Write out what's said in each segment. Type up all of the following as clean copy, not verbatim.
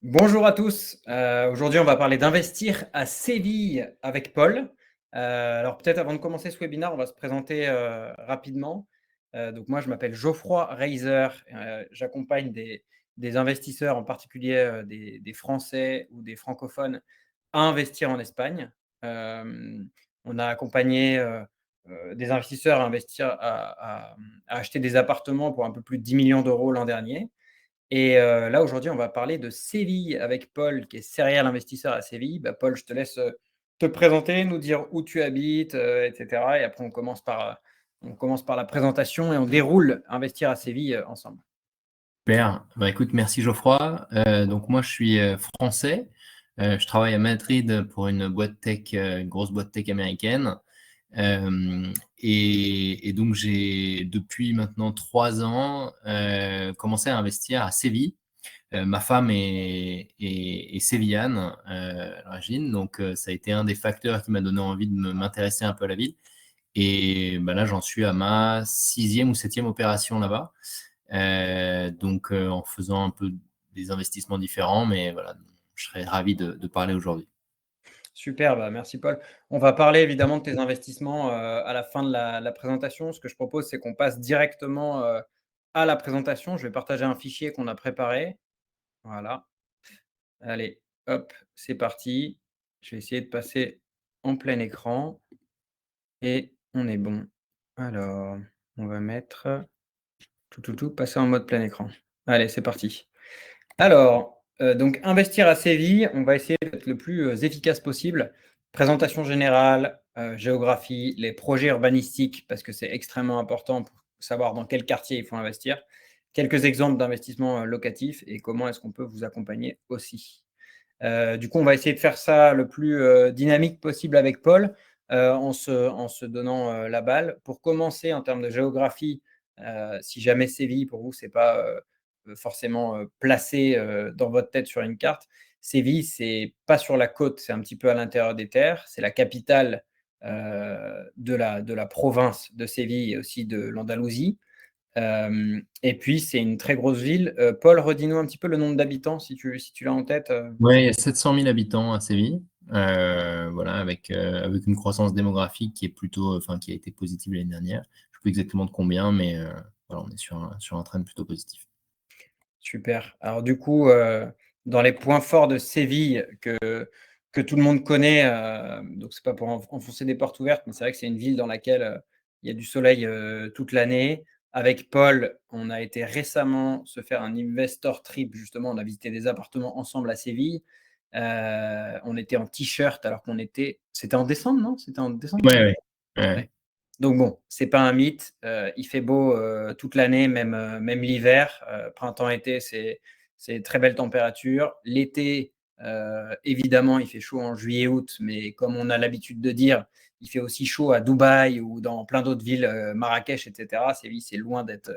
Bonjour à tous. Aujourd'hui, on va parler d'investir à Séville avec Paul. Alors peut-être avant de commencer ce webinaire, on va se présenter rapidement. Donc moi, je m'appelle Geoffroy Reiser. J'accompagne des investisseurs, en particulier des Français ou des francophones, à investir en Espagne. On a accompagné des investisseurs à investir, à acheter des appartements pour un peu plus de 10 millions d'euros l'an dernier. Et là, aujourd'hui, on va parler de Séville avec Paul, qui est serial investisseur à Séville. Bah, Paul, je te laisse te présenter, nous dire où tu habites, et cetera. Et après, on commence par la présentation et on déroule Investir à Séville ensemble. Super. Bah, écoute, merci Geoffroy. Donc moi, je suis français. Je travaille à Madrid pour une boîte tech, une grosse boîte tech américaine. Et donc j'ai depuis maintenant 3 ans commencé à investir à Séville. Ma femme est sévillane à l'origine, donc ça a été un des facteurs qui m'a donné envie de m'intéresser un peu à la ville. Et bah là, j'en suis à ma 6e ou 7e opération là-bas. Donc en faisant un peu des investissements différents, mais voilà, je serais ravi de parler aujourd'hui. Super, bah, merci Paul. On va parler évidemment de tes investissements à la fin de la présentation. Ce que je propose, c'est qu'on passe directement à la présentation. Je vais partager un fichier qu'on a préparé. Voilà. Allez, hop, c'est parti. Je vais essayer de passer en plein écran et on est bon. Alors, on va mettre passer en mode plein écran. Allez, c'est parti. Alors, donc investir à Séville, on va essayer d'être le plus efficace possible. Présentation générale, géographie, les projets urbanistiques, parce que c'est extrêmement important pour savoir dans quel quartier il faut investir. Quelques exemples d'investissements locatifs et comment est-ce qu'on peut vous accompagner aussi. Du coup, on va essayer de faire ça le plus dynamique possible avec Paul, en se donnant la balle. Pour commencer, en termes de géographie, si jamais Séville, pour vous, c'est pas forcément placé dans votre tête sur une carte, Séville, c'est pas sur la côte, c'est un petit peu à l'intérieur des terres. C'est la capitale de la province de Séville et aussi de l'Andalousie. Et puis, c'est une très grosse ville. Paul, redis-nous un petit peu le nombre d'habitants, si tu l'as en tête. Ouais, il y a 700 000 habitants à Séville, voilà, avec une croissance démographique qui est plutôt, enfin, qui a été positive l'année dernière. Je ne sais plus exactement de combien, mais voilà, on est sur un trend plutôt positif. Super. Alors du coup, dans les points forts de Séville que tout le monde connaît, donc c'est pas pour enfoncer des portes ouvertes, mais c'est vrai que c'est une ville dans laquelle il y a du soleil toute l'année. Avec Paul, on a été récemment se faire un investor trip, justement, on a visité des appartements ensemble à Séville. On était en t-shirt alors c'était en décembre, non? C'était en décembre? Ouais, ouais, ouais. Ouais. Donc bon, c'est pas un mythe. Il fait beau toute l'année, même l'hiver. Printemps, été, c'est très belle température. L'été, évidemment, il fait chaud en juillet, août, mais comme on a l'habitude de dire, il fait aussi chaud à Dubaï ou dans plein d'autres villes, Marrakech, etc. Séville, c'est loin d'être.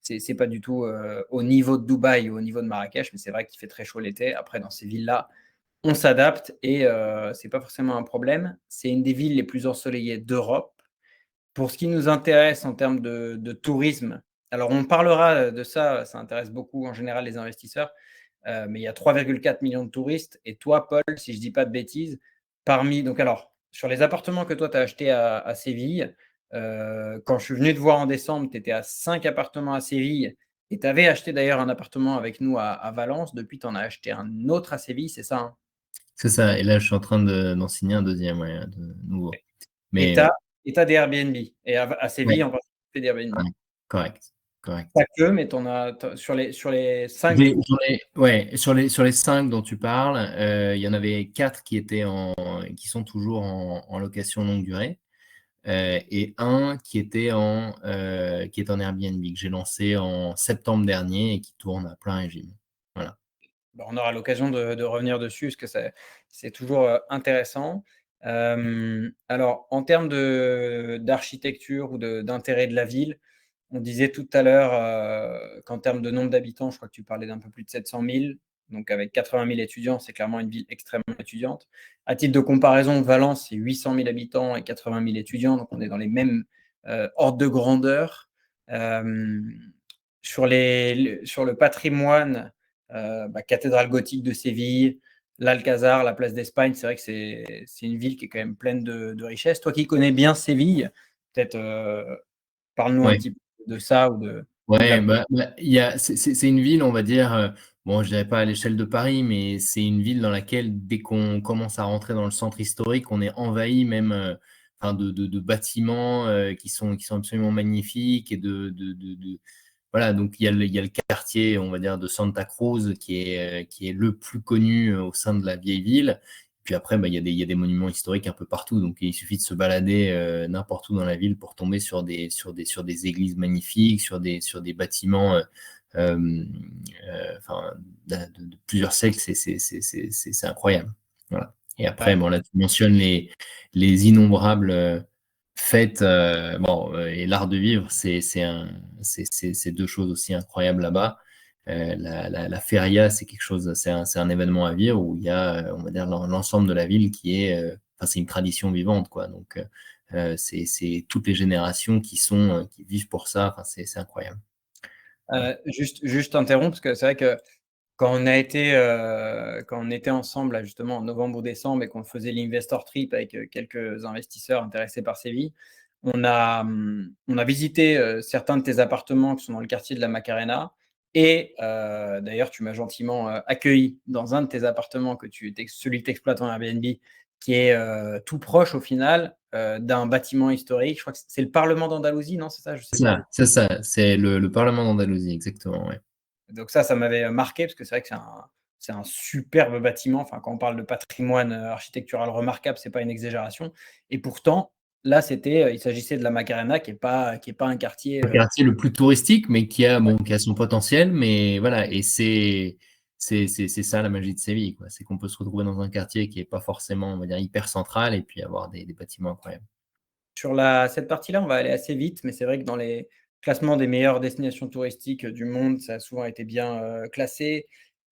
C'est pas du tout au niveau de Dubaï ou au niveau de Marrakech, mais c'est vrai qu'il fait très chaud l'été. Après, dans ces villes-là, on s'adapte et c'est pas forcément un problème. C'est une des villes les plus ensoleillées d'Europe. Pour ce qui nous intéresse en termes de tourisme, alors on parlera de ça, ça intéresse beaucoup en général les investisseurs, mais il y a 3,4 millions de touristes. Et toi, Paul, si je ne dis pas de bêtises, donc alors, sur les appartements que toi, tu as achetés à Séville, quand je suis venu te voir en décembre, tu étais à 5 appartements à Séville et tu avais acheté d'ailleurs un appartement avec nous à Valence. Depuis, tu en as acheté un autre à Séville, c'est ça, hein? C'est ça. Et là, je suis en train d'en signer un deuxième, ouais, de nouveau. Et Mais tu as des Airbnb. Et à ouais, Séville, en particulier, des Airbnb. ouais, correct, correct. Pas que, mais sur les 5 du J'ai coup. j'en ai ouais, sur les 5 dont tu parles, il y en avait 4 qui sont toujours en location longue durée, et un qui est en Airbnb, que j'ai lancé en septembre dernier et qui tourne à plein régime. Voilà. Bah, on aura l'occasion de revenir dessus parce que c'est toujours intéressant. Alors, en termes d'architecture ou d'intérêt de la ville, on disait tout à l'heure qu'en termes de nombre d'habitants, je crois que tu parlais d'un peu plus de 700 000. Donc, avec 80 000 étudiants, c'est clairement une ville extrêmement étudiante. À titre de comparaison, Valence, c'est 800 000 habitants et 80 000 étudiants. Donc, on est dans les mêmes ordres de grandeur. Sur le patrimoine, cathédrale gothique de Séville, l'Alcazar, la place d'Espagne. C'est vrai que c'est une ville qui est quand même pleine de richesses. Toi qui connais bien Séville, peut-être parle-nous un Ouais. petit peu de ça ou de Ouais, la. c'est une ville, on va dire, bon, je dirais pas à l'échelle de Paris, mais c'est une ville dans laquelle, dès qu'on commence à rentrer dans le centre historique, on est envahi même enfin, de bâtiments qui sont absolument magnifiques et voilà, donc il y a le quartier, on va dire, de Santa Cruz qui est le plus connu au sein de la vieille ville. Puis après, il y a des monuments historiques un peu partout, donc il suffit de se balader n'importe où dans la ville pour tomber sur des églises magnifiques, sur des bâtiments enfin, de plusieurs siècles, c'est incroyable. Voilà. Et après, bon, là, tu mentionnes les innombrables fêtes, et l'art de vivre, c'est deux choses aussi incroyables là-bas. La feria, c'est quelque chose, c'est un événement à vivre où il y a, on va dire, l'ensemble de la ville qui est, enfin, c'est une tradition vivante, quoi. Donc, c'est toutes les générations qui vivent pour ça. Enfin, c'est incroyable. Voilà. Juste interrompre, parce que c'est vrai que quand on était ensemble, là, justement, en novembre ou décembre, et qu'on faisait l'Investor Trip avec quelques investisseurs intéressés par Séville, on a visité certains de tes appartements qui sont dans le quartier de la Macarena. Et d'ailleurs, tu m'as gentiment accueilli dans un de tes appartements, celui que tu exploites en Airbnb, qui est tout proche au final d'un bâtiment historique. Je crois que c'est le Parlement d'Andalousie, non? C'est ça? Je sais plus. C'est ça, c'est le Parlement d'Andalousie, exactement, ouais. Donc ça m'avait marqué parce que c'est vrai que c'est un superbe bâtiment. Enfin, quand on parle de patrimoine architectural remarquable, c'est pas une exagération. Et pourtant, là, il s'agissait de la Macarena, qui est pas un quartier. Le quartier le plus touristique, mais Ouais. qui a son potentiel, mais voilà, et c'est ça la magie de Séville, quoi. C'est qu'on peut se retrouver dans un quartier qui est pas forcément, on va dire, hyper central et puis avoir des bâtiments incroyables. Cette partie-là, on va aller assez vite, mais c'est vrai que dans les classements des meilleures destinations touristiques du monde, ça a souvent été bien classé.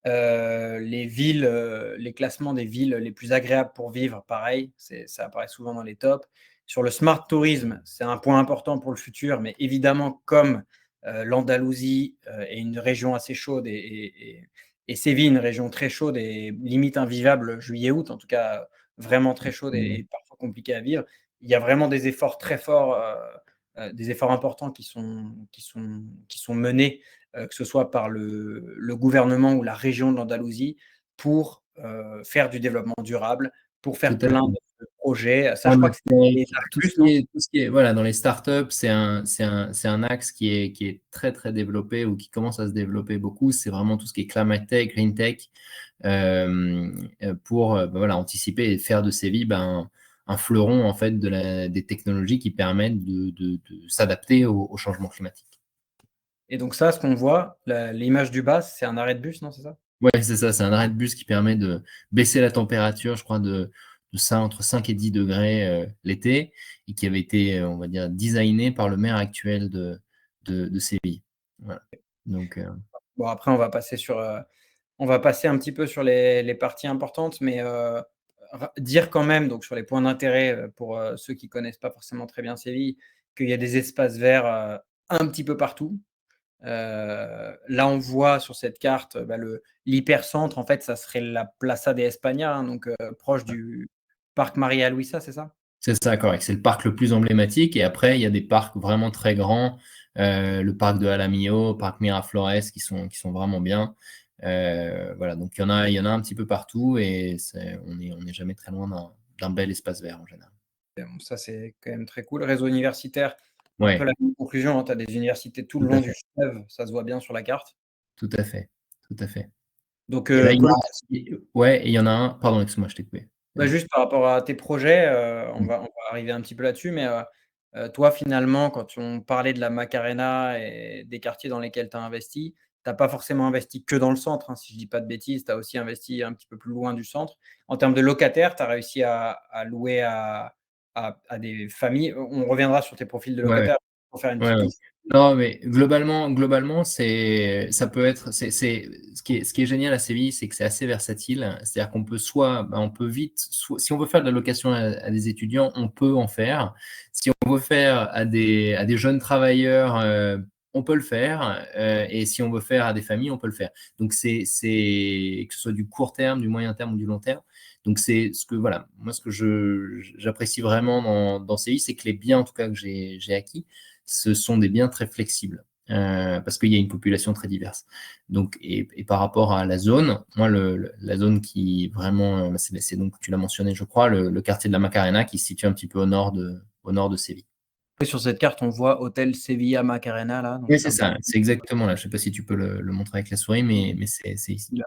Les classements des villes les plus agréables pour vivre, pareil, ça apparaît souvent dans les tops. Sur le smart tourisme, c'est un point important pour le futur, mais évidemment, comme l'Andalousie est une région assez chaude et Séville, une région très chaude et limite invivable juillet-août, en tout cas vraiment très chaude et parfois compliquée à vivre, il y a vraiment des efforts très forts, des efforts importants qui sont menés, que ce soit par le gouvernement ou la région de l'Andalousie, pour faire du développement durable, pour Tout faire à plein fait. de projets. Ça, Ouais, je crois mais que c'est les Arcus, non? tout ce qui est, voilà, dans les startups, c'est un axe qui est très, très développé ou qui commence à se développer beaucoup. C'est vraiment tout ce qui est climate tech, green tech, pour, voilà, anticiper et faire de Séville, un fleuron, en fait, des technologies qui permettent de s'adapter au changement climatique. Et donc ça, ce qu'on voit, l'image du bas, c'est un arrêt de bus, non, c'est ça? Ouais, c'est ça, c'est un arrêt de bus qui permet de baisser la température, je crois, de ça, entre 5 et 10 degrés l'été, et qui avait été, on va dire, designé par le maire actuel de Séville. Voilà. Donc, Bon, après, on va passer un petit peu sur les parties importantes, mais dire quand même, donc sur les points d'intérêt pour ceux qui connaissent pas forcément très bien Séville, qu'il y a des espaces verts un petit peu partout. Là, on voit sur cette carte l'hypercentre, en fait, ça serait la Plaza de España, hein, donc proche du parc Maria Luisa, c'est ça? c'est ça, correct. C'est le parc le plus emblématique. Et après, il y a des parcs vraiment très grands, le parc de Alamillo, parc Miraflores, qui sont vraiment bien. Voilà, donc il y en a un petit peu partout et on est jamais très loin d'un bel espace vert en général. Et bon, ça, c'est quand même très cool. Réseau universitaire, un peu Ouais, la même conclusion, hein, tu as des universités tout tout le à long du fait, fleuve, ça se voit bien sur la carte. tout à fait, tout à fait. Donc, Et là, ouais, et il y en a un, pardon, excuse-moi, je t'ai coupé. Vas-y. juste par rapport à tes projets, Mm. on va arriver un petit peu là-dessus, mais toi, finalement, quand on parlait de la Macarena et des quartiers dans lesquels tu as investi, tu as pas forcément investi que dans le centre, hein, si je dis pas de bêtises, tu as aussi investi un petit peu plus loin du centre. En termes de locataires, tu as réussi à louer à des familles. On reviendra sur tes profils de Ouais, ouais. locataires pour faire une Ouais, petite ouais. liste. Non, mais globalement, ça peut être, ce qui est génial à Séville, c'est que c'est assez versatile. C'est-à-dire qu'on peut on peut vite, si on veut faire de la location à des étudiants, on peut en faire. Si on veut faire à des jeunes travailleurs, on peut le faire. Et si on veut faire à des familles, on peut le faire. Donc, que ce soit du court terme, du moyen terme ou du long terme. Donc, c'est ce que, voilà, moi, ce que j'apprécie vraiment dans Séville, c'est que les biens, en tout cas, que j'ai acquis, ce sont des biens très flexibles. Parce qu'il y a une population très diverse. Donc, et par rapport à la zone, moi, la zone qui vraiment, c'est donc, tu l'as mentionné, je crois, le quartier de la Macarena, qui se situe un petit peu au nord de Séville. Et sur cette carte, on voit Hôtel Sevilla Macarena, là. Donc Oui, c'est c'est un peu ça, c'est exactement là. Je ne sais pas si tu peux le montrer avec la souris, mais c'est ici. là.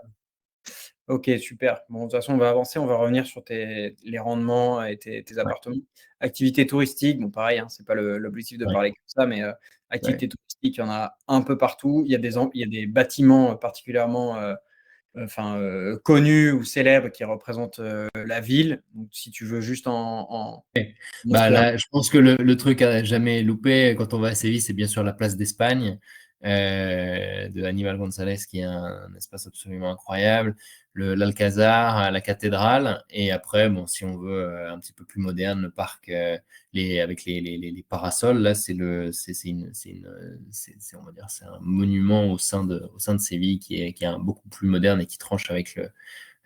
Ok, super. Bon, de toute façon, on va avancer, on va revenir sur les rendements et tes Ouais, appartements. Activités touristiques, bon, pareil, hein, c'est pas l'objectif de ouais, parler comme ça, mais ouais. activités touristiques, il y en a un peu partout. Il y a des bâtiments particulièrement connus ou célèbres qui représentent la ville. Donc, si tu veux juste en Bah montrer un. là, je pense que le truc à jamais louper quand on va à Séville, c'est bien sûr la place d'Espagne de Aníbal González, qui est un espace absolument incroyable, l'Alcazar, la cathédrale, et après, bon, si on veut un petit peu plus moderne, le parc avec les parasols, là, on va dire, c'est un monument au sein de Séville qui est beaucoup plus moderne et qui tranche avec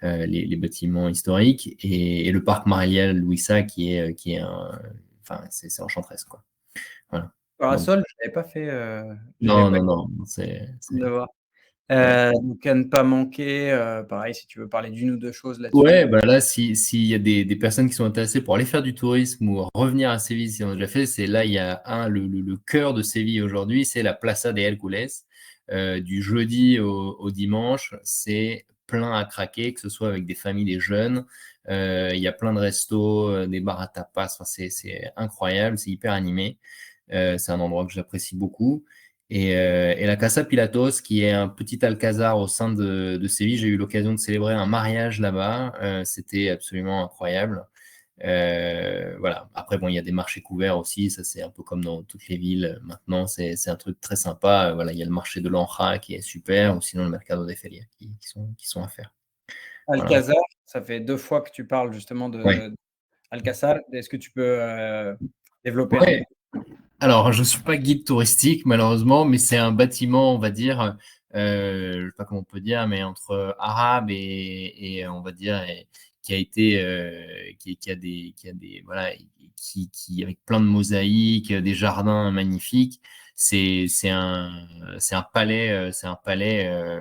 les bâtiments historiques, et le parc Marielle Louisa qui est enfin, c'est enchanteresse, quoi. Voilà. Donc, Parasol, je l'avais pas fait, je l'avais non, pas eu non, non, le temps de voir. ouais. Donc à ne pas manquer, pareil, si tu veux parler d'une ou deux choses là-dessus. Ouais, bah là, s'il y a des personnes qui sont intéressées pour aller faire du tourisme ou revenir à Séville, si on a déjà fait, c'est là, il y a le cœur de Séville aujourd'hui, c'est la Plaza de Hércules. Du jeudi au dimanche, c'est plein à craquer, que ce soit avec des familles, des jeunes. Il y a plein de restos, des bars à tapas, enfin, c'est incroyable, c'est hyper animé. C'est un endroit que j'apprécie beaucoup. Et la Casa Pilatos, qui est un petit alcazar au sein de Séville, j'ai eu l'occasion de célébrer un mariage là-bas. C'était absolument incroyable. Voilà. Après, bon, il y a des marchés couverts aussi. Ça, c'est un peu comme dans toutes les villes. Maintenant, c'est un truc très sympa. Voilà, il y a le marché de l'Anja qui est super, ou sinon le Mercado de Feria qui sont à faire. Voilà. Alcazar, ça fait 2 fois que tu parles justement Ouais. de Alcazar. Est-ce que tu peux développer un peu? Ouais. Alors, je ne suis pas guide touristique, malheureusement, mais c'est un bâtiment, on va dire, je ne sais pas comment on peut dire, mais entre arabe et on va dire, qui a été, qui a des, voilà, avec plein de mosaïques, des jardins magnifiques. C'est un palais, c'est un palais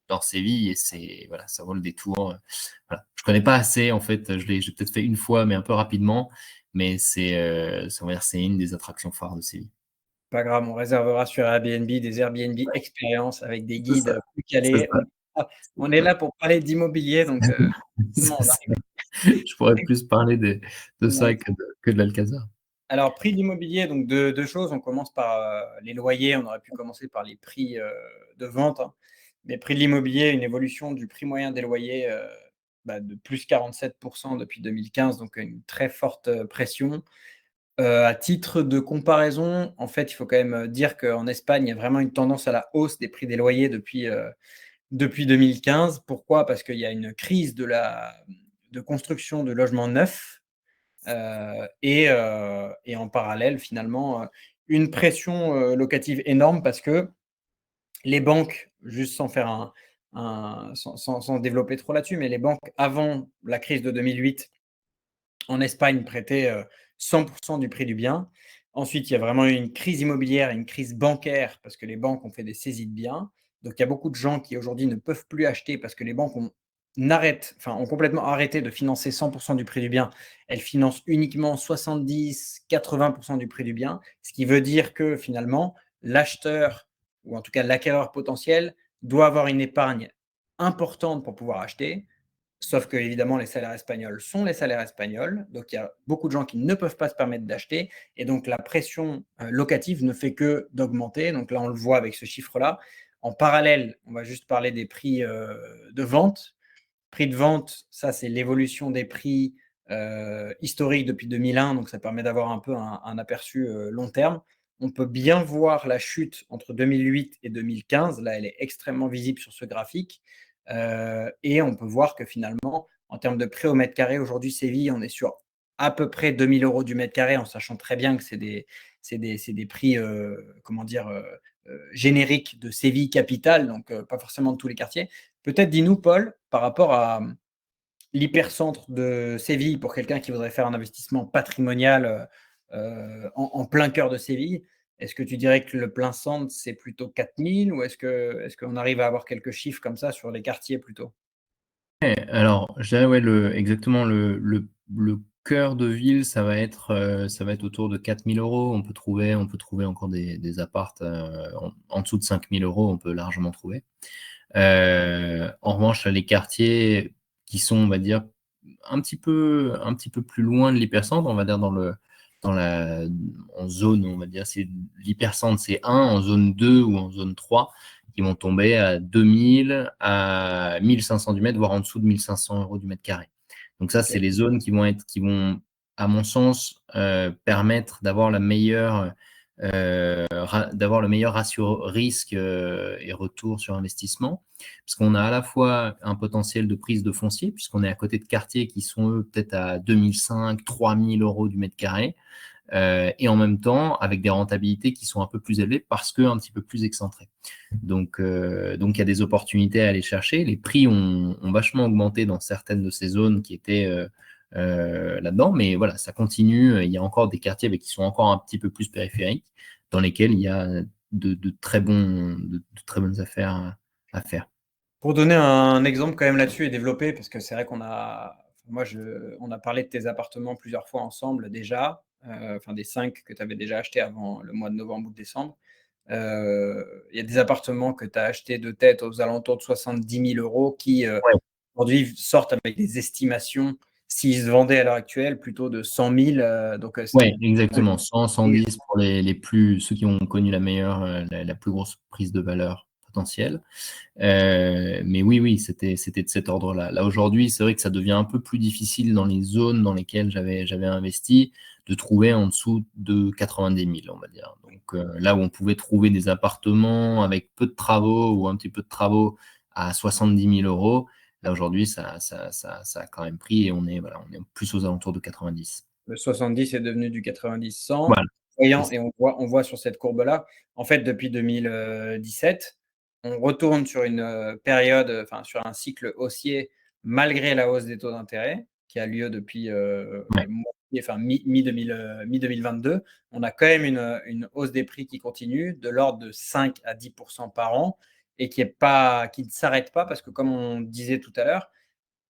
dans Séville, et voilà, ça vaut le détour. Voilà. Je connais pas assez, en fait, j'ai peut-être fait une fois, mais un peu rapidement. Mais on va dire, c'est une des attractions phares de Séville. Pas grave, on réservera sur Airbnb des Airbnb expérience avec des C'est ça, guides plus c'est calés. ça, On est là pour parler d'immobilier, donc non, c'est on va ça. Je pourrais plus parler de ça rigoler. que de l'Alcazar. Alors, prix de l'immobilier, donc deux choses. On commence par les loyers. On aurait pu commencer par les prix de vente, hein. Mais prix de l'immobilier, une évolution du prix moyen des loyers de plus 47% depuis 2015, donc une très forte pression. À titre de comparaison, en fait, il faut quand même dire qu'en Espagne, il y a vraiment une tendance à la hausse des prix des loyers depuis 2015. Pourquoi? Parce qu'il y a une crise de construction de logements neufs et en parallèle, finalement, une pression locative énorme parce que les banques, juste sans faire sans développer trop là-dessus, mais les banques, avant la crise de 2008, en Espagne, prêtaient 100% du prix du bien. Ensuite, il y a vraiment eu une crise immobilière, une crise bancaire, parce que les banques ont fait des saisies de biens. Donc, il y a beaucoup de gens qui aujourd'hui ne peuvent plus acheter parce que les banques ont complètement arrêté de financer 100% du prix du bien. Elles financent uniquement 70-80% du prix du bien, ce qui veut dire que finalement, l'acheteur, ou en tout cas l'acquéreur potentiel, doit avoir une épargne importante pour pouvoir acheter. Sauf que, évidemment, les salaires espagnols sont les salaires espagnols. Donc, il y a beaucoup de gens qui ne peuvent pas se permettre d'acheter. Et donc, la pression locative ne fait que d'augmenter. Donc, là, on le voit avec ce chiffre-là. En parallèle, on va juste parler des prix de vente. Prix de vente, ça, c'est l'évolution des prix historiques depuis 2001. Donc, ça permet d'avoir un peu un aperçu long terme. On peut bien voir la chute entre 2008 et 2015. Là, elle est extrêmement visible sur ce graphique. Et on peut voir que finalement, en termes de prix au mètre carré, aujourd'hui, Séville, on est sur à peu près 2 000 € du mètre carré, en sachant très bien que c'est c'est des prix, comment dire, génériques de Séville capitale, donc pas forcément de tous les quartiers. Peut-être dis-nous, Paul, par rapport à l'hypercentre de Séville, pour quelqu'un qui voudrait faire un investissement patrimonial en plein cœur de Séville, est-ce que tu dirais que le plein centre, c'est plutôt 4000 ou est-ce qu'on arrive à avoir quelques chiffres comme ça sur les quartiers plutôt? Alors, je dirais, ouais, exactement le cœur de ville, ça va être autour de 4 000 €. On peut trouver encore des apparts en dessous de 5 000 €, on peut largement trouver. En revanche, les quartiers qui sont, on va dire, un petit peu plus loin de l'hypercentre, on va dire dans la, en zone, on va dire, c'est l'hypercentre, c'est 1, en zone 2 ou en zone 3, qui vont tomber à 2000, à 1500 du mètre, voire en dessous de 1500 € du mètre carré. Donc ça, c'est Ok. les zones qui vont, à mon sens, permettre d'avoir d'avoir le meilleur ratio risque et retour sur investissement, parce qu'on a à la fois un potentiel de prise de foncier, puisqu'on est à côté de quartiers qui sont, eux, peut-être à 2005, 3000 € du mètre carré, et en même temps avec des rentabilités qui sont un peu plus élevées parce que un petit peu plus excentrées. Donc il y a des opportunités à aller chercher. Les prix ont vachement augmenté dans certaines de ces zones qui étaient là-dedans, mais voilà, ça continue. Il y a encore des quartiers qui sont encore un petit peu plus périphériques, dans lesquels il y a de très bonnes affaires à faire. Pour donner un exemple quand même là-dessus et développer, parce que c'est vrai on a parlé de tes appartements plusieurs fois ensemble déjà, enfin des 5 que tu avais déjà achetés avant le mois de novembre ou de décembre. Il y a des appartements que tu as achetés de tête aux alentours de 70 000 € qui Ouais, aujourd'hui sortent avec des estimations, s'ils se vendaient à l'heure actuelle, plutôt de 100 000. Donc, ouais, exactement. 100, 110 pour ceux qui ont connu la plus grosse prise de valeur potentielle. Mais oui, oui, c'était de cet ordre-là. Là, aujourd'hui, c'est vrai que ça devient un peu plus difficile dans les zones dans lesquelles j'avais investi de trouver en dessous de 90 000, on va dire. Donc là où on pouvait trouver des appartements avec peu de travaux ou un petit peu de travaux à 70 000 €, là aujourd'hui, ça a quand même pris et voilà, on est plus aux alentours de 90. le 70 est devenu du 90-100. Voilà, c'est Voyant, ça. et on voit sur cette courbe-là, en fait, depuis 2017, on retourne sur une période, enfin, sur un cycle haussier, malgré la hausse des taux d'intérêt qui a lieu depuis Ouais, enfin, mi-2022. On a quand même une hausse des prix qui continue de l'ordre de 5 à 10% par an et qui ne s'arrête pas parce que, comme on disait tout à l'heure,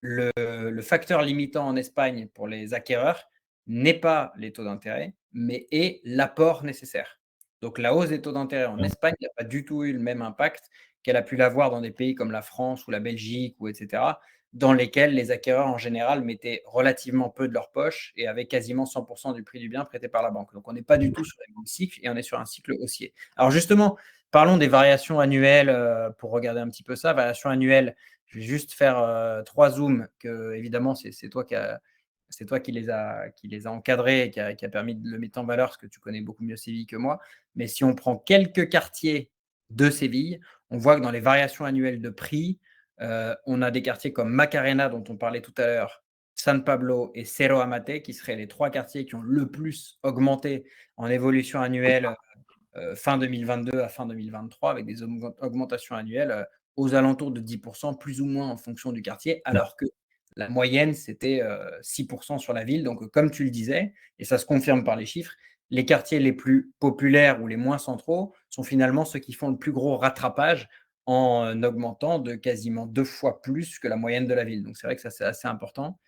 le facteur limitant en Espagne pour les acquéreurs n'est pas les taux d'intérêt, mais est l'apport nécessaire. Donc la hausse des taux d'intérêt en ouais, Espagne n'a pas du tout eu le même impact qu'elle a pu l'avoir dans des pays comme la France ou la Belgique ou etc., dans lesquels les acquéreurs en général mettaient relativement peu de leur poche et avaient quasiment 100% du prix du bien prêté par la banque. Donc on n'est pas du tout sur les mêmes cycles et on est sur un cycle haussier. Alors justement, parlons des variations annuelles pour regarder un petit peu ça. Variations annuelles, je vais juste faire 3 zooms que évidemment c'est toi qui les a encadrés et qui a permis de le mettre en valeur parce que tu connais beaucoup mieux Séville que moi. Mais si on prend quelques quartiers de Séville, on voit que dans les variations annuelles de prix, on a des quartiers comme Macarena dont on parlait tout à l'heure, San Pablo et Cerro Amate qui seraient les 3 quartiers qui ont le plus augmenté en évolution annuelle fin 2022 à fin 2023 avec des augmentations annuelles aux alentours de 10%, plus ou moins en fonction du quartier, ouais. alors que la moyenne, c'était 6% sur la ville. Donc, comme tu le disais, et ça se confirme par les chiffres, les quartiers les plus populaires ou les moins centraux sont finalement ceux qui font le plus gros rattrapage en augmentant de quasiment 2 fois plus que la moyenne de la ville. Donc, c'est vrai que ça, c'est assez important.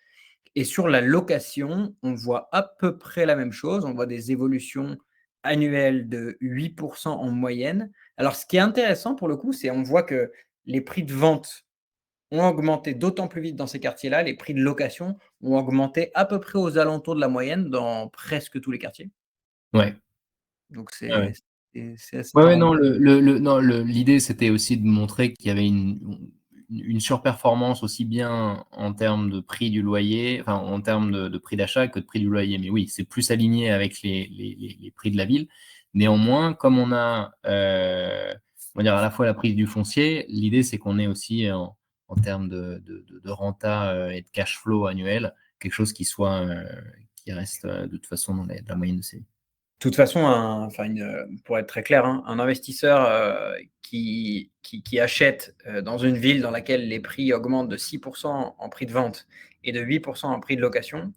Et sur la location, on voit à peu près la même chose. On voit des évolutions annuelles de 8% en moyenne. Alors, ce qui est intéressant pour le coup, c'est on voit que les prix de vente ont augmenté d'autant plus vite dans ces quartiers-là. Les prix de location ont augmenté à peu près aux alentours de la moyenne dans presque tous les quartiers. Ouais, Donc, ouais, ouais. c'est assez Ouais, ouais, marrant. non, non, l'idée, c'était aussi de montrer qu'il y avait une surperformance aussi bien en termes de prix du loyer, enfin, en termes de prix d'achat que de prix du loyer. Mais oui, c'est plus aligné avec les prix de la ville. Néanmoins, comme on va dire à la fois la prise du foncier, l'idée, c'est qu'on ait aussi en termes de renta et de cash flow annuel, quelque chose qui reste de toute façon dans la moyenne de ces. toute façon, pour être très clair, hein, un investisseur qui achète dans une ville dans laquelle les prix augmentent de 6% en prix de vente et de 8% en prix de location,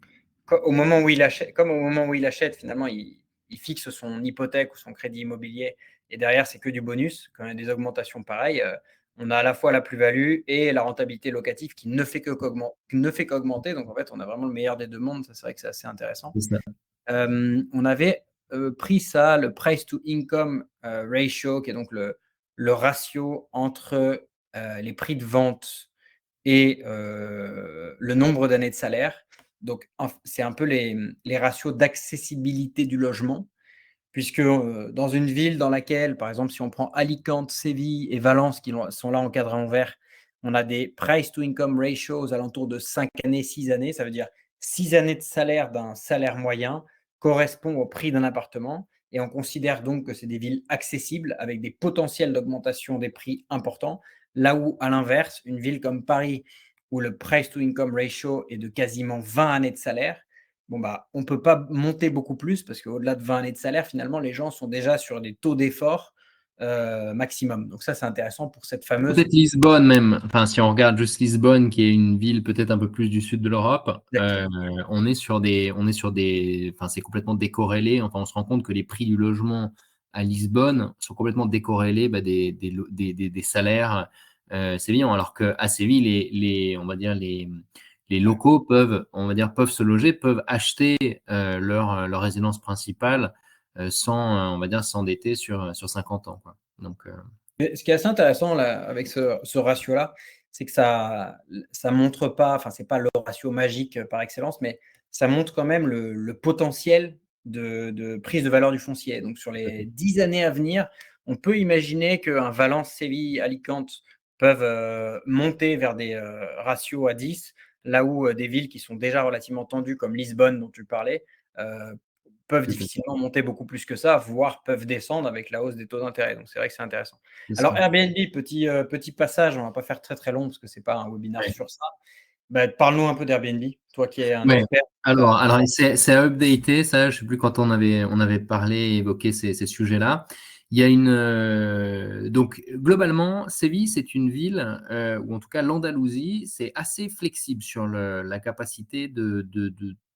au moment où il achète, comme au moment où il achète, finalement, il fixe son hypothèque ou son crédit immobilier et derrière, c'est que du bonus. Quand il y a des augmentations pareilles, on a à la fois la plus-value et la rentabilité locative qui ne fait qu'augmenter. Donc, en fait, on a vraiment le meilleur des deux mondes. Ça, c'est vrai que c'est assez intéressant. C'est ça. On avait pris ça, le price to income ratio, qui est donc le ratio entre les prix de vente et le nombre d'années de salaire. Donc, c'est un peu les ratios d'accessibilité du logement, puisque dans une ville dans laquelle, par exemple, si on prend Alicante, Séville et Valence, qui sont là encadrés en vert, on a des price to income ratios aux alentours de 5 années, 6 années. Ça veut dire 6 années de salaire d'un salaire moyen correspond au prix d'un appartement. Et on considère donc que c'est des villes accessibles avec des potentiels d'augmentation des prix importants. Là où, à l'inverse, une ville comme Paris, où le price to income ratio est de quasiment 20 années de salaire, bon, bah, on ne peut pas monter beaucoup plus parce qu'au-delà de 20 années de salaire, finalement, les gens sont déjà sur des taux d'effort maximum. Donc ça, c'est intéressant pour cette fameuse. Peut-être Lisbonne même. Enfin, si on regarde juste Lisbonne, qui est une ville peut-être un peu plus du sud de l'Europe, Exactement. enfin, c'est complètement décorrélé. Enfin, on se rend compte que les prix du logement à Lisbonne sont complètement décorrélés des salaires sévillans. Alors qu'à Séville, on va dire les locaux peuvent se loger, peuvent acheter leur résidence principale sans, on va dire, s'endetter sur 50 ans, quoi. Donc, Mais ce qui est assez intéressant là, avec ce ratio-là, c'est que ça montre pas, enfin, c'est pas le ratio magique par excellence, mais ça montre quand même le potentiel de prise de valeur du foncier. Donc, sur les 10 années à venir, on peut imaginer qu'un Valence, Séville, Alicante peuvent monter vers des ratios à 10, là où des villes qui sont déjà relativement tendues, comme Lisbonne, dont tu parlais, euh, peuvent difficilement monter beaucoup plus que ça, voire peuvent descendre avec la hausse des taux d'intérêt. Donc, c'est vrai que c'est intéressant. c'est Alors, ça. Airbnb, petit passage, on ne va pas faire très très long parce que ce n'est pas un webinaire Ouais. sur ça. Bah, parle-nous un peu d'Airbnb, toi qui es un Ouais. expert. Alors c'est à updater, ça, je sais plus quand on avait parlé, évoqué ces sujets-là. Il y a donc globalement, Séville, c'est une ville, ou en tout cas l'Andalousie, c'est assez flexible sur la capacité de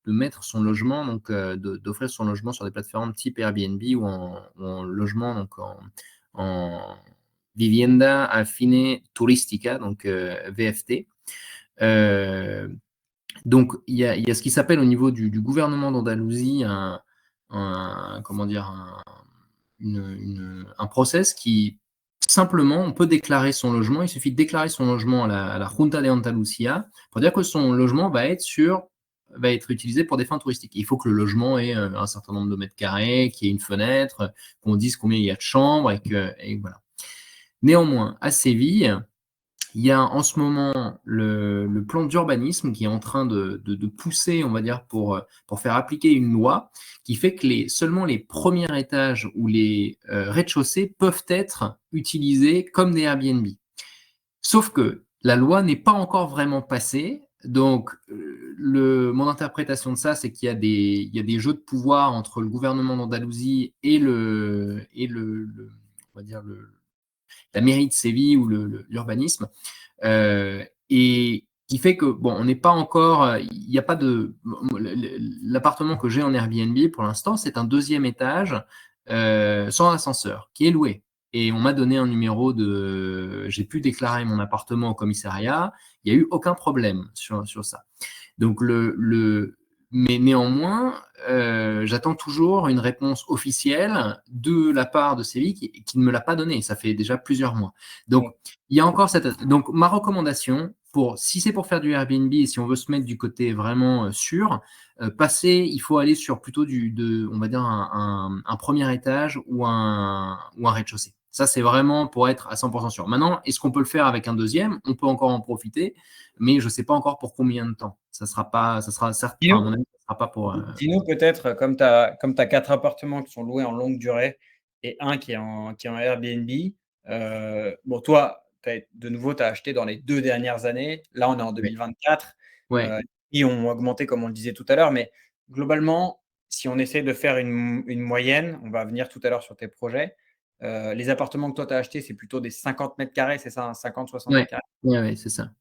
mettre son logement, donc d'offrir son logement sur des plateformes type Airbnb ou en logement, donc en vivienda affine turistica, donc VFT. Donc, il y a ce qui s'appelle au niveau du gouvernement d'Andalousie comment dire, un process qui, simplement, on peut déclarer son logement. Il suffit de déclarer son logement à la Junta de Andalucía pour dire que son logement va être utilisé pour des fins touristiques. Il faut que le logement ait un certain nombre de mètres carrés, qu'il y ait une fenêtre, qu'on dise combien il y a de chambres et voilà. Néanmoins, à Séville, il y a en ce moment le plan d'urbanisme qui est en train de pousser, on va dire, pour faire appliquer une loi qui fait que seulement les premiers étages ou les rez-de-chaussée peuvent être utilisés comme des Airbnb. Sauf que la loi n'est pas encore vraiment passée. Donc, mon interprétation de ça, c'est qu'il y a des jeux de pouvoir entre le gouvernement d'Andalousie et on va dire la mairie de Séville ou l'urbanisme, et qui fait que, bon, on n'est pas encore, il n'y a pas l'appartement que j'ai en Airbnb pour l'instant, c'est un deuxième étage sans ascenseur qui est loué. Et on m'a donné un numéro j'ai pu déclarer mon appartement au commissariat, il n'y a eu aucun problème sur ça. Donc, mais néanmoins, j'attends toujours une réponse officielle de la part de Séville qui ne me l'a pas donnée. Ça fait déjà plusieurs mois. Donc, il y a encore Donc, ma recommandation, si c'est pour faire du Airbnb et si on veut se mettre du côté vraiment sûr, il faut aller sur plutôt on va dire, un premier étage ou un rez-de-chaussée. Ça, c'est vraiment pour être à 100% sûr. Maintenant, est-ce qu'on peut le faire avec un deuxième? On peut encore en profiter, mais je ne sais pas encore pour combien de temps. Ça sera certes, enfin, à mon Dis-nous avis, ça sera pas pour. dis-nous peut-être, comme tu as 4 appartements qui sont loués en longue durée et un qui est en Airbnb, bon, toi, de nouveau, tu as acheté dans les 2 dernières années. Là, on est en Ouais. 2024. Ouais. Les prix ont augmenté, comme on le disait tout à l'heure, mais globalement, si on essaie de faire une moyenne, on va venir tout à l'heure sur tes projets. Les appartements que toi, tu as achetés, c'est plutôt des 50 mètres carrés, c'est ça, 50-60 Ouais, mètres carrés. ouais, ouais, c'est ça.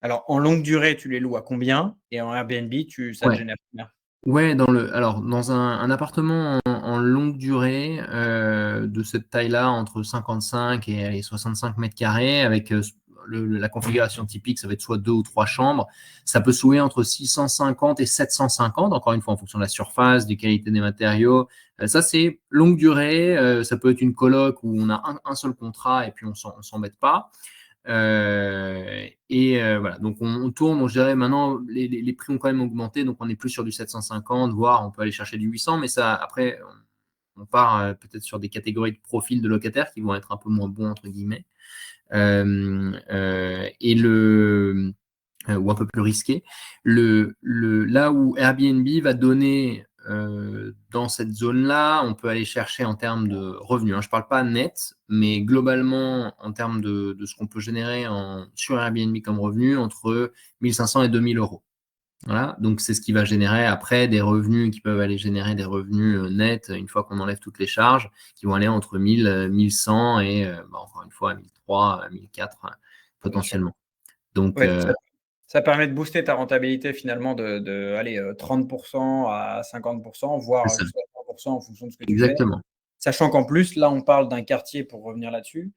Alors, en longue durée, tu les loues à combien? Et en Airbnb, ça te Ouais. génère combien? Ouais, alors dans un appartement en longue durée de cette taille-là, entre 55 et allez, 65 mètres carrés, avec la configuration typique, ça va être soit 2 ou 3 chambres. Ça peut se louer entre 650 et 750, encore une fois en fonction de la surface, des qualités des matériaux. Ça, c'est longue durée. Ça peut être une coloc où on a un seul contrat et puis on s'embête pas. Voilà, donc on tourne, je dirais maintenant, les prix ont quand même augmenté, donc on est plus sur du 750, voire on peut aller chercher du 800, mais ça, après, on part peut-être sur des catégories de profils de locataires qui vont être un peu moins bons, entre guillemets, ou un peu plus risqués. Là où Airbnb va donner dans cette zone-là, on peut aller chercher en termes de revenus, hein. Je ne parle pas net, mais globalement, en termes de ce qu'on peut générer sur Airbnb comme revenu, entre 1500 et 2000 euros. Voilà, donc c'est ce qui va générer après des revenus qui peuvent aller générer des revenus nets une fois qu'on enlève toutes les charges, qui vont aller entre 1000, 1100 et encore une fois 1300, 1400 Bien sûr. potentiellement. Donc, Ouais, ça permet de booster ta rentabilité finalement aller, 30 à 50 c'est voire ça, jusqu'à 100 en fonction de ce que tu fais. exactement. Sachant qu'en plus, là, on parle d'un quartier pour revenir là-dessus,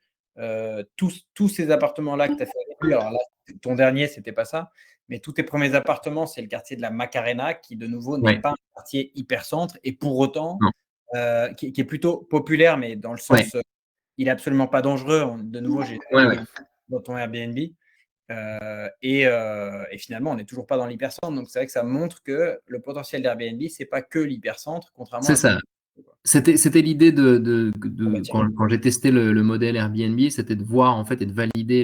tous ces appartements-là que tu as fait réduire, alors là, ton dernier, c'était pas ça, mais tous tes premiers appartements, c'est le quartier de la Macarena qui, de nouveau, n'est Ouais, pas un quartier hyper centre et pour autant, non, qui est plutôt populaire, mais dans le ouais, sens, il est absolument pas dangereux. De nouveau, j'ai ouais, été ouais. dans ton Airbnb. Et finalement, on n'est toujours pas dans l'hypercentre. Donc, c'est vrai que ça montre que le potentiel d'Airbnb, c'est pas que l'hypercentre, contrairement C'est à ce que ça. tu dis. C'était l'idée Ah bah tiens. quand j'ai testé le modèle Airbnb, c'était de voir en fait et de valider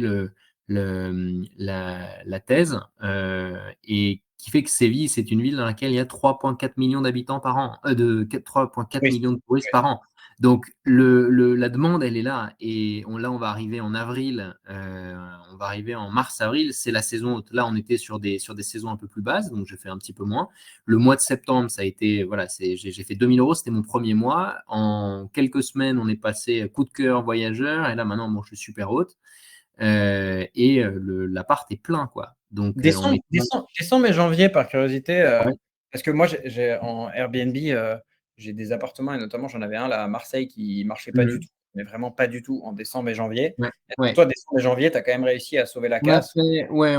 la thèse et qui fait que Séville, c'est une ville dans laquelle il y a 3,4 millions d'habitants par an, 3,4 Oui, millions de touristes oui. par an. Donc la demande, elle est là et là on va arriver en avril, on va arriver en mars-avril, c'est la saison haute. Là on était sur des saisons un peu plus basses, donc j'ai fait un petit peu moins. Le mois de septembre, ça a été, voilà, j'ai fait 2000 euros, c'était mon premier mois. En quelques semaines, on est passé coup de cœur voyageur, et là maintenant, bon, je suis super haute. L'appart est plein, quoi. Donc, on Décembre, est. décembre et janvier, par curiosité, Ouais. parce que moi, en Airbnb, j'ai des appartements et notamment, j'en avais un là à Marseille qui marchait pas du Mhm. tout, mais vraiment pas du tout en décembre et janvier. Ouais. Est-ce que Ouais. toi, décembre et janvier, tu as quand même réussi à sauver la On a casse? fait, ouais,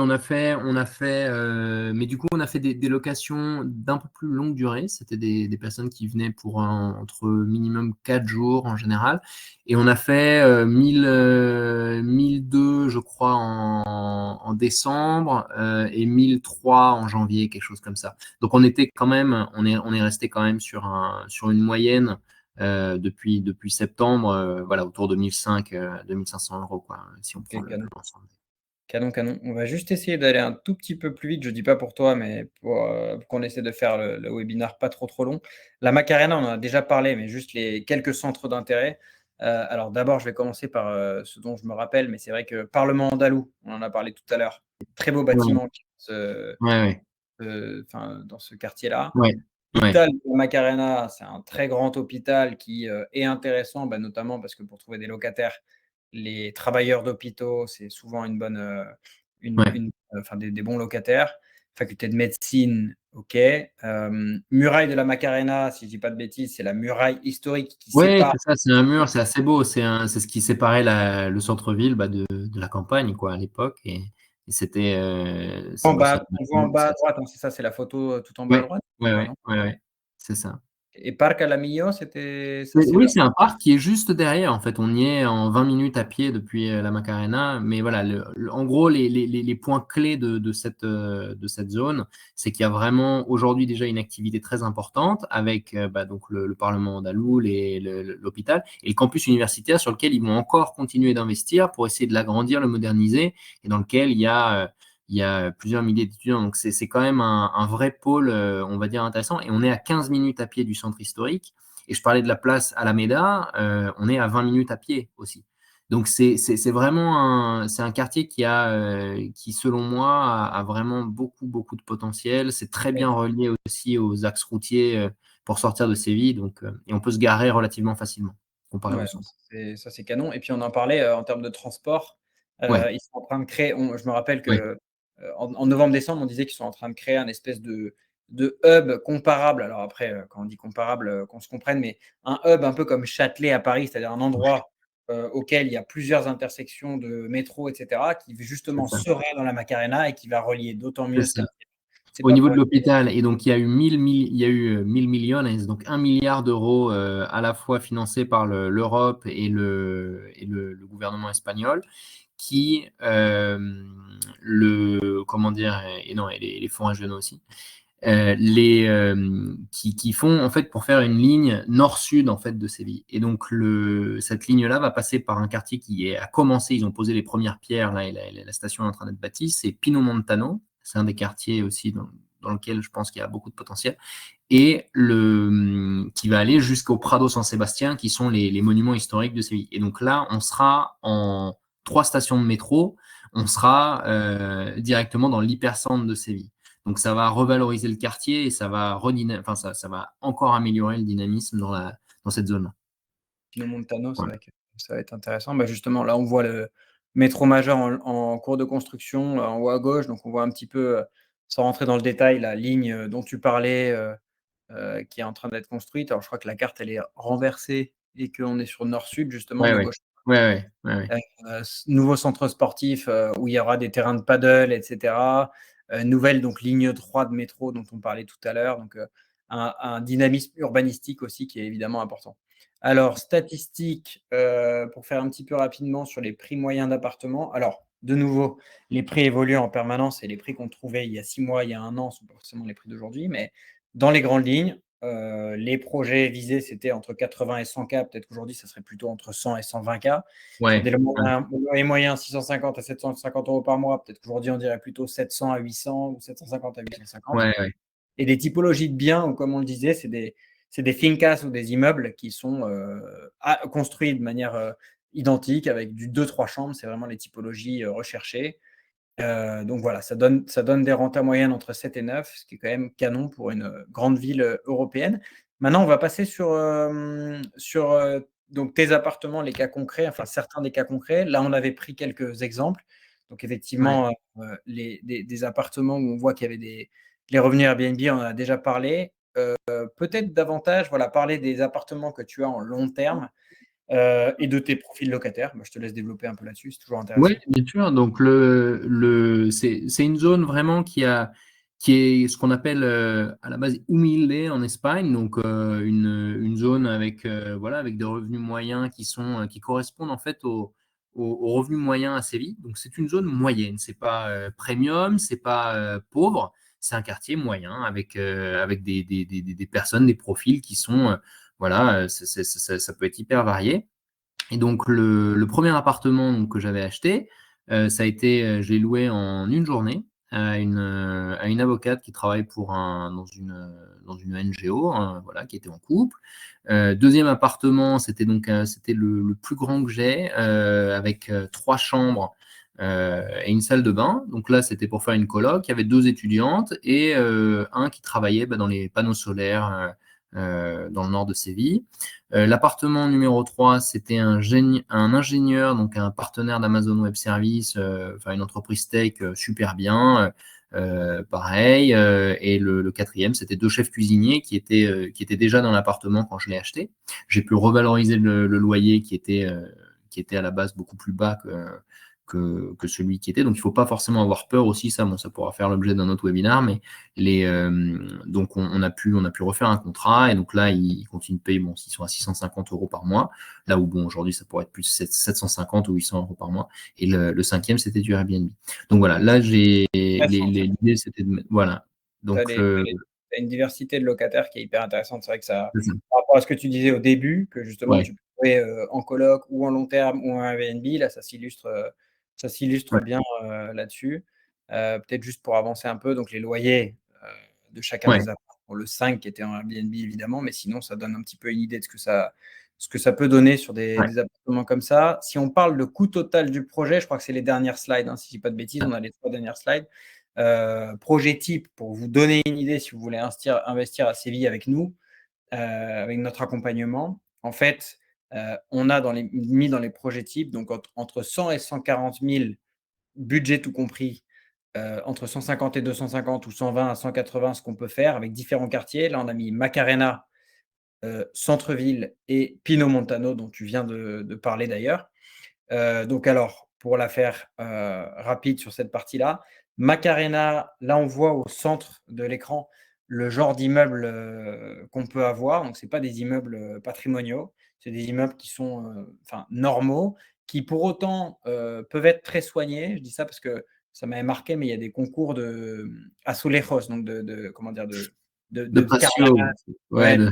mais du coup, on a fait des locations d'un peu plus longue durée. C'était des personnes qui venaient pour entre minimum 4 jours en général. Et on a fait 1002, je crois, en décembre et 1003 en janvier, quelque chose comme ça. Donc, on est resté quand même sur une moyenne depuis septembre, voilà, autour de 1500, 2500 euros, quoi, si on prend Ok, canon. l'ensemble. Canon, canon. On va juste essayer d'aller un tout petit peu plus vite. Je dis pas pour toi, mais pour qu'on essaie de faire le webinaire pas trop trop long. La Macarena, on en a déjà parlé, mais juste les quelques centres d'intérêt. Alors d'abord, je vais commencer par ce dont je me rappelle, mais c'est vrai que Parlement andalou, on en a parlé tout à l'heure. Très beau Ouais, bâtiment ouais, dans ce quartier-là. ouais, ouais, L'hôpital de la Macarena, c'est un très grand hôpital qui est intéressant, bah, notamment parce que pour trouver des locataires, les travailleurs d'hôpitaux, c'est souvent une bonne, ouais. enfin des bons locataires. Faculté de médecine, OK. Muraille de la Macarena, si je dis pas de bêtises, c'est la muraille historique qui Ouais, sépare c'est ça, c'est un mur, c'est assez beau. C'est ce qui séparait le centre-ville de la campagne, quoi, à l'époque. Et c'était. en Bon, bas, on voit en bas à droite, hein, c'est ça, c'est la photo, tout en bas à ouais, droite? ouais, Quoi, ouais, non? ouais, ouais, c'est ça. Et Parc à la Millau, c'était ça, c'est Oui, vers c'est un parc qui est juste derrière. En fait, on y est en 20 minutes à pied depuis la Macarena. Mais voilà, en gros, les points clés de cette zone, c'est qu'il y a vraiment aujourd'hui déjà une activité très importante avec donc le Parlement andalou, l'hôpital et le campus universitaire sur lequel ils vont encore continuer d'investir pour essayer de l'agrandir, le moderniser et dans lequel il y a plusieurs milliers d'étudiants. Donc, c'est quand même un vrai pôle, on va dire, intéressant. Et on est à 15 minutes à pied du centre historique. Et je parlais de la place Alameda, on est à 20 minutes à pied aussi. Donc c'est vraiment c'est un quartier qui selon moi a vraiment beaucoup de potentiel. C'est très bien relié aussi aux axes routiers pour sortir de Séville, donc et on peut se garer relativement facilement comparé au Ouais, centre. ça c'est canon et puis on en parlait, en termes de transport, Ouais, ils sont en train de créer je me rappelle ouais, que, en novembre-décembre, on disait qu'ils sont en train de créer un espèce de hub comparable. Alors après, quand on dit comparable, qu'on se comprenne, mais un hub un peu comme Châtelet à Paris, c'est-à-dire un endroit, auquel il y a plusieurs intersections de métro et cetera, qui c'est justement ça. sera dans la Macarena et qui va relier d'autant C'est mieux ce ça. quartier. C'est Au pas niveau pour de l'hôpital, et donc il y a eu 1000 millones, donc 1 milliard d'euros à la fois financés par l'Europe et le gouvernement espagnol, qui comment dire, et non, et les fonds régionaux aussi, qui font en fait pour faire une ligne nord-sud en fait de Séville. Et donc cette ligne-là va passer par un quartier a commencé, ils ont posé les premières pierres là, et la station est en train d'être bâtie, c'est Pino Montano. C'est un des quartiers aussi dans lequel je pense qu'il y a beaucoup de potentiel et qui va aller jusqu'au Prado San Sébastien, qui sont les monuments historiques de Séville. Et donc là, on sera en 3 stations de métro, on sera directement dans l'hypercentre de Séville. Donc ça va revaloriser le quartier et enfin, ça va encore améliorer le dynamisme dans cette zone-là. Pino Montano, c'est Voilà. vrai que ça va être intéressant. Bah, justement, là, on voit le métro majeur en cours de construction, en haut à gauche. Donc, on voit un petit peu, sans rentrer dans le détail, la ligne, dont tu parlais, qui est en train d'être construite. Alors, je crois que la carte, elle est renversée et qu'on est sur nord-sud, justement, Ouais, mais ouais. gauche. Ouais, ouais, ouais, ouais. Nouveau centre sportif, où il y aura des terrains de paddle et cetera. Nouvelle donc ligne 3 de métro dont on parlait tout à l'heure, donc un dynamisme urbanistique aussi qui est évidemment important. Alors statistiques, pour faire un petit peu rapidement sur les prix moyens d'appartements. Alors de nouveau, les prix évoluent en permanence et les prix qu'on trouvait il y a 6 mois, il y a 1 an, sont pas forcément les prix d'aujourd'hui, mais dans les grandes lignes, les projets visés, c'était entre 80 et 100 K. Peut-être qu'aujourd'hui, ça serait plutôt entre 100 et 120 K. Sur des Ouais, ouais, loyers moyens 650 à 750 euros par mois, peut-être qu'aujourd'hui on dirait plutôt 700 à 800 ou 750 à 850. ouais, ouais. Et des typologies de biens, ou comme on le disait, c'est des fincas ou des immeubles qui sont construits de manière identique avec du 2-3 chambres. C'est vraiment les typologies recherchées. Donc voilà, ça donne des rentas moyennes entre 7 et 9, ce qui est quand même canon pour une grande ville européenne. Maintenant, on va passer sur donc tes appartements, les cas concrets, enfin certains des cas concrets. Là, on avait pris quelques exemples. Donc Ouais. effectivement, des appartements où on voit qu'il y avait les revenus Airbnb, on en a déjà parlé. Peut-être davantage, voilà, parler des appartements que tu as en long terme et de tes profils locataires. Moi, je te laisse développer un peu là-dessus, c'est toujours Oui, intéressant. bien sûr. Donc, c'est une zone vraiment qui est ce qu'on appelle à la base humilde en Espagne. Donc, une zone voilà, avec des revenus moyens qui correspondent en fait aux revenus moyens à Séville. Donc, c'est une zone moyenne. C'est pas premium, c'est pas pauvre. C'est un quartier moyen avec des personnes, des profils qui sont, voilà, ça peut être hyper varié. Et donc, le premier appartement donc, que j'avais acheté, je l'ai loué en une journée à une avocate qui travaille dans une NGO, hein, voilà, qui était en couple. Deuxième appartement, c'était le plus grand que j'ai, avec 3 chambres et une salle de bain. Donc là, c'était pour faire une coloc. Il y avait 2 étudiantes et un qui travaillait dans les panneaux solaires dans le nord de Séville. L'appartement numéro 3, c'était un ingénieur, donc un partenaire d'Amazon Web Services, enfin une entreprise tech super bien. Pareil. Et le quatrième, c'était 2 chefs cuisiniers qui étaient déjà dans l'appartement quand je l'ai acheté. J'ai pu revaloriser le loyer qui était à la base beaucoup plus bas que celui qui était. Donc, il ne faut pas forcément avoir peur aussi. Ça, bon, ça pourra faire l'objet d'un autre webinaire. Mais donc, on a pu refaire un contrat. Et donc là, ils continuent de payer. Bon, ils sont à 650 euros par mois. Là où, bon, aujourd'hui, ça pourrait être plus 750 ou 800 euros par mois. Et le cinquième, c'était du Airbnb. Donc voilà, là, l'idée, c'était voilà. Tu as, Donc, une diversité de locataires qui est hyper intéressante. C'est vrai que ça, c'est ça. par rapport à ce que tu disais au début, que justement Ouais, tu peux trouver en coloc ou en long terme ou en Airbnb, là ça s'illustre ouais, bien là-dessus. Peut-être juste pour avancer un peu, donc les loyers de chacun ouais, des appartements, pour le 5 qui était en Airbnb évidemment, mais sinon ça donne un petit peu une idée de ce que ça ce que ça peut donner sur Ouais. des appartements comme ça. Si on parle de coût total du projet, je crois que c'est les dernières slides, hein, si je dis pas de bêtises, on a les 3 dernières slides. Projet type, pour vous donner une idée, si vous voulez investir à Séville avec nous, avec notre accompagnement. En fait, on a mis dans les projets types, donc entre 100 et 140 000, budget tout compris, entre 150 et 250 ou 120 à 180, ce qu'on peut faire avec différents quartiers. Là, on a mis Macarena, centre-ville et Pino Montano, dont tu viens de parler d'ailleurs. Donc alors, pour la faire rapide sur cette partie-là, Macarena, là on voit au centre de l'écran le genre d'immeuble qu'on peut avoir. Donc ce n'est pas des immeubles patrimoniaux, c'est des immeubles qui sont normaux, qui pour autant peuvent être très soignés. Je dis ça parce que ça m'avait marqué, mais il y a des concours de azulejos, donc comment dire, De de patio. carrelage, Ouais, ouais,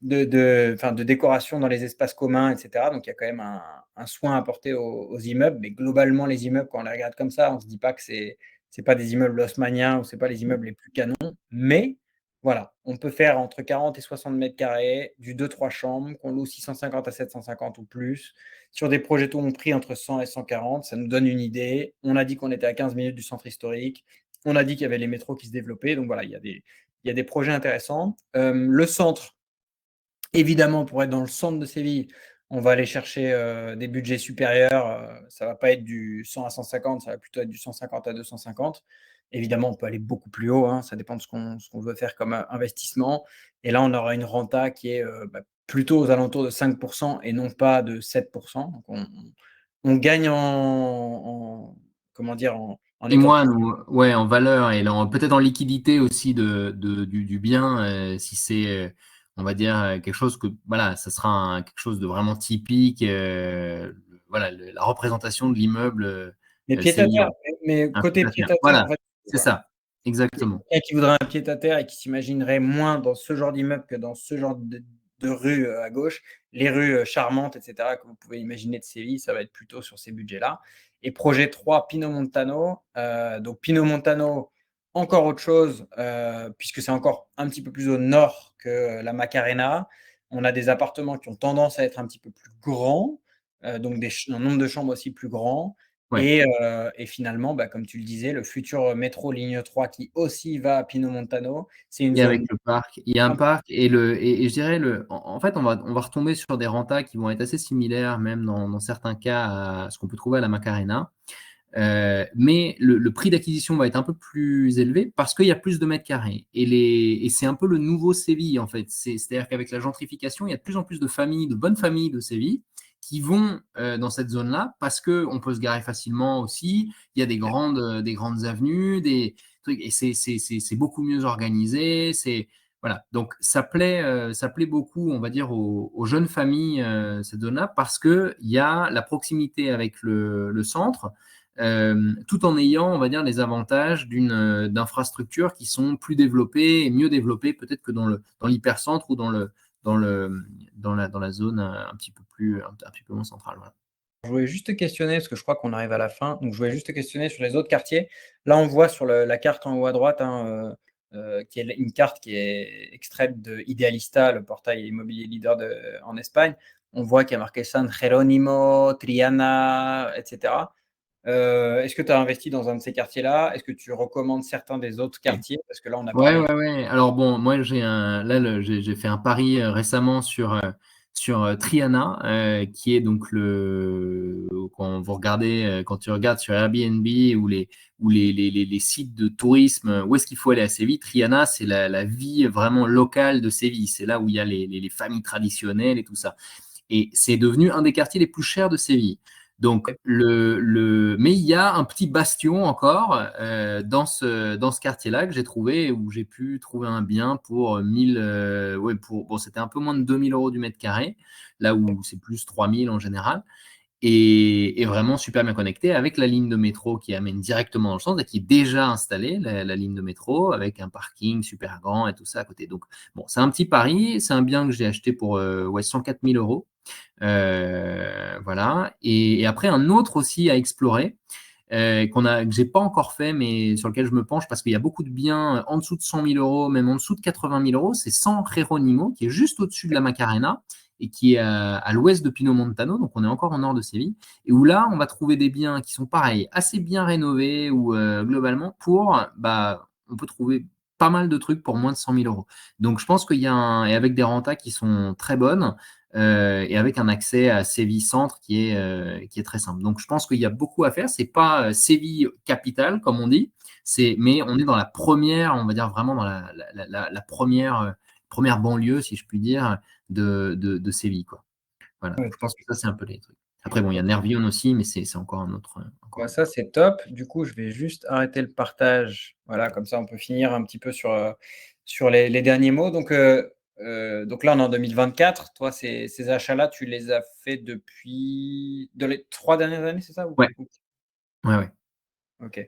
de décoration dans les espaces communs, etc. Donc, il y a quand même un soin apporté aux immeubles. Mais globalement, les immeubles, quand on les regarde comme ça, on ne se dit pas que c'est pas des immeubles haussmanniens ou c'est pas les immeubles les plus canons. Mais voilà, on peut faire entre 40 et 60 mètres carrés, du 2-3 chambres, qu'on loue 650 à 750 ou plus, sur des projets tout compris entre 100 et 140. Ça nous donne une idée. On a dit qu'on était à 15 minutes du centre historique. On a dit qu'il y avait les métros qui se développaient. Donc voilà, il y a des projets intéressants. Le centre, évidemment, pour être dans le centre de Séville, on va aller chercher des budgets supérieurs. Ça ne va pas être du 100 à 150, ça va plutôt être du 150 à 250. Évidemment, on peut aller beaucoup plus haut, hein, ça dépend de ce qu'on veut faire comme investissement. Et là, on aura une renta qui est plutôt aux alentours de 5% et non pas de 7%. Donc, on gagne comment dire, en Et étant moi, plus. ouais, en valeur et peut-être en liquidité aussi du bien, si c'est, on va dire, quelque chose que, voilà, ça sera quelque chose de vraiment typique, voilà, la représentation de l'immeuble Mais pied à terre, sévillan, mais un pied côté à pied terre. à terre, en Voilà, fait, c'est ça, exactement. quelqu'un qui voudrait un pied-à-terre et qui s'imaginerait moins dans ce genre d'immeuble que dans ce genre de rue à gauche, les rues charmantes, etc., que vous pouvez imaginer de Séville, ça va être plutôt sur ces budgets-là. Et projet 3, Pino Montano. Donc Pino Montano, encore autre chose, puisque c'est encore un petit peu plus au nord que la Macarena. On a des appartements qui ont tendance à être un petit peu plus grands, donc un nombre de chambres aussi plus grand. Ouais. Et finalement, comme tu le disais, le futur métro ligne 3 qui aussi va à Pino Montano, c'est une Et avec zone. le parc, il y a un parc et je dirais en fait on va retomber sur des rentas qui vont être assez similaires même dans certains cas à ce qu'on peut trouver à la Macarena. Mais le prix d'acquisition va être un peu plus élevé parce qu'il y a plus de mètres carrés. Et c'est un peu le nouveau Séville, en fait. C'est-à-dire qu'avec la gentrification, il y a de plus en plus de familles, de bonnes familles de Séville qui vont dans cette zone-là parce qu'on peut se garer facilement aussi. Il y a des grandes avenues, des trucs, et c'est beaucoup mieux organisé. Voilà. Donc, ça plaît beaucoup, on va dire, aux jeunes familles, cette zone-là, parce qu'il y a la proximité avec le centre, tout en ayant, on va dire, les avantages d'infrastructures qui sont plus développées et mieux développées peut-être que dans l'hypercentre ou dans, le, dans la zone un petit peu moins centrale. Voilà. Je voulais juste te questionner, parce que je crois qu'on arrive à la fin, donc je voulais juste te questionner sur les autres quartiers. Là, on voit sur la carte en haut à droite, hein, qui est une carte qui est extraite de Idealista, le portail immobilier leader en Espagne. On voit qu'il y a marqué San Jerónimo, Triana, etc. Est-ce que tu as investi dans un de ces quartiers-là? Est-ce que tu recommandes certains des autres quartiers? Parce que là, on a Ouais, parlé. ouais, ouais. Alors bon, moi j'ai fait un pari récemment sur Triana, qui est donc quand vous regardez, quand tu regardes sur Airbnb ou les sites de tourisme, où est-ce qu'il faut aller à Séville? Triana, c'est la vie vraiment locale de Séville. C'est là où il y a les familles traditionnelles et tout ça. Et c'est devenu un des quartiers les plus chers de Séville. Donc, mais il y a un petit bastion encore dans ce quartier-là que j'ai trouvé, où j'ai pu trouver un bien pour 1000, ouais, bon, c'était un peu moins de 2000 euros du mètre carré, là où c'est plus 3000 en général, et vraiment super bien connecté avec la ligne de métro qui amène directement dans le centre et qui est déjà installée, la ligne de métro, avec un parking super grand et tout ça à côté. Donc, bon, c'est un petit pari, c'est un bien que j'ai acheté pour ouais, 104 000 euros. Voilà. Et après, un autre aussi à explorer, que j'ai pas encore fait, mais sur lequel je me penche parce qu'il y a beaucoup de biens en dessous de 100 000 euros, même en dessous de 80 000 euros, c'est San Jerónimo, qui est juste au-dessus de la Macarena. et qui est à l'ouest de Pinomontano, donc on est encore au nord de Séville, et où là, on va trouver des biens qui sont pareils, assez bien rénovés, ou globalement, on peut trouver pas mal de trucs pour moins de 100 000 euros. Donc je pense qu'il y a et avec des rentas qui sont très bonnes, et avec un accès à Séville Centre qui est très simple. Donc je pense qu'il y a beaucoup à faire. C'est pas Séville capitale, comme on dit, mais on est dans la première, on va dire vraiment dans la première banlieue, si je puis dire, de Séville, quoi. Voilà. Ouais, Donc, je pense que ça, c'est un peu les trucs. Après, bon, il y a Nervion aussi, mais c'est encore un autre. bah, ça, c'est top. Du coup, je vais juste arrêter le partage. Voilà, comme ça, on peut finir un petit peu sur les derniers mots. Donc là, on est en 2024. Toi, ces achats-là, tu les as faits depuis de les 3 dernières années, c'est ça? Ouais, ouais, ouais. OK.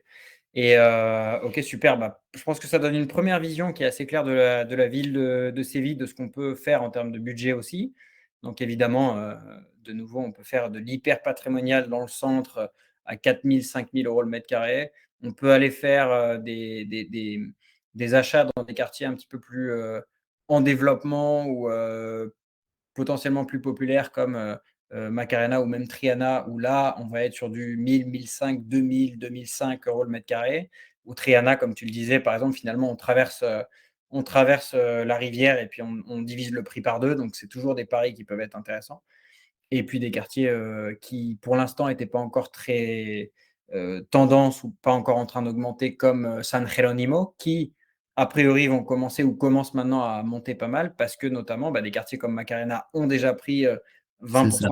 OK, super. Bah, je pense que ça donne une première vision qui est assez claire de la ville de Séville, de ce qu'on peut faire en termes de budget aussi. Donc évidemment, de nouveau, on peut faire de l'hyper patrimonial dans le centre, à 4 000-5 000 € le mètre carré. On peut aller faire, des achats dans des quartiers un petit peu plus, en développement ou, potentiellement plus populaires comme, Macarena ou même Triana, où là, on va être sur du 1 000, 1 500, 2 000, 2 500 € le mètre carré. Ou Triana, comme tu le disais, par exemple, finalement, on traverse la rivière et puis on divise le prix par 2, donc c'est toujours des paris qui peuvent être intéressants. Et puis des quartiers, qui pour l'instant n'étaient pas encore très, tendance ou pas encore en train d'augmenter comme, San Jerónimo qui, a priori, vont commencer ou commencent maintenant à monter pas mal parce que notamment, bah, des quartiers comme Macarena ont déjà pris, C'est ça,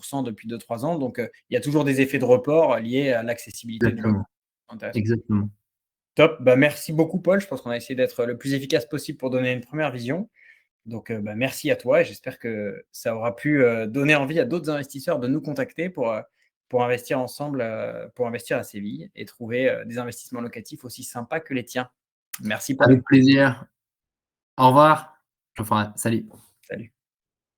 20% depuis 2-3 ans. Donc, il y a toujours des effets de report liés à l'accessibilité du logement. exactement. Intéressant. Exactement. Top, bah, merci beaucoup Paul. Je pense qu'on a essayé d'être le plus efficace possible pour donner une première vision. Donc, bah, merci à toi et j'espère que ça aura pu, donner envie à d'autres investisseurs de nous contacter pour investir ensemble, pour investir à Séville et trouver, des investissements locatifs aussi sympas que les tiens. Merci Paul. Avec plaisir. Au revoir. Salut.